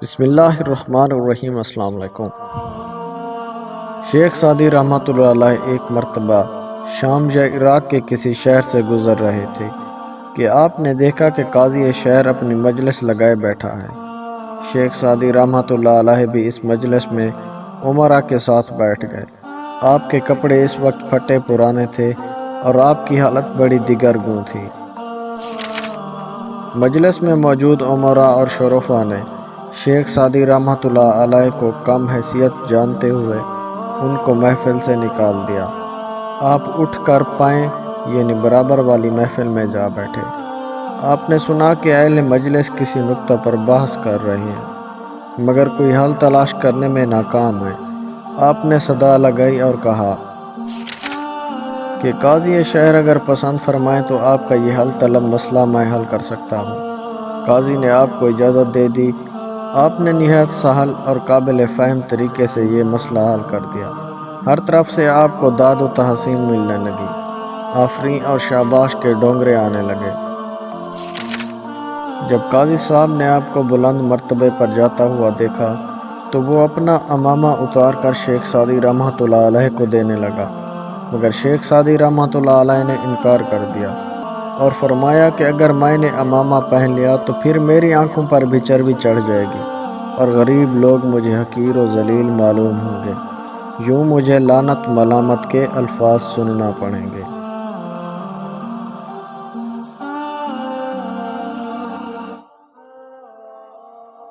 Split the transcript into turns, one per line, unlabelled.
بسم اللہ الرحمن الرحیم۔ السلام علیکم۔ شیخ سعدی رحمۃ اللہ علیہ ایک مرتبہ شام یا عراق کے کسی شہر سے گزر رہے تھے کہ آپ نے دیکھا کہ قاضی شہر اپنی مجلس لگائے بیٹھا ہے۔ شیخ سعدی رحمۃ اللہ علیہ بھی اس مجلس میں امراء کے ساتھ بیٹھ گئے۔ آپ کے کپڑے اس وقت پھٹے پرانے تھے اور آپ کی حالت بڑی دیگرگوں تھی۔ مجلس میں موجود امراء اور شرفاء نے شیخ سعدی رحمۃ اللہ علیہ کو کم حیثیت جانتے ہوئے ان کو محفل سے نکال دیا۔ آپ اٹھ کر پائیں یعنی برابر والی محفل میں جا بیٹھے۔ آپ نے سنا کہ اہل مجلس کسی نکتہ پر بحث کر رہے ہیں مگر کوئی حل تلاش کرنے میں ناکام ہیں۔ آپ نے صدا لگائی اور کہا کہ قاضی شہر اگر پسند فرمائیں تو آپ کا یہ حل طلب مسئلہ میں حل کر سکتا ہوں۔ قاضی نے آپ کو اجازت دے دی۔ آپ نے نہایت سہل اور قابل فہم طریقے سے یہ مسئلہ حل کر دیا۔ ہر طرف سے آپ کو داد و تحسین ملنے لگی، آفرین اور شاباش کے ڈونگرے آنے لگے۔ جب قاضی صاحب نے آپ کو بلند مرتبے پر جاتا ہوا دیکھا تو وہ اپنا عمامہ اتار کر شیخ سعدی رحمۃ اللہ علیہ کو دینے لگا مگر شیخ سعدی رحمۃ اللہ علیہ نے انکار کر دیا اور فرمایا کہ اگر میں نے عمامہ پہن لیا تو پھر میری آنکھوں پر بھی چربی چڑھ جائے گی اور غریب لوگ مجھے حقیر و ذلیل معلوم ہوں گے، یوں مجھے لعنت ملامت کے الفاظ سننا پڑیں گے۔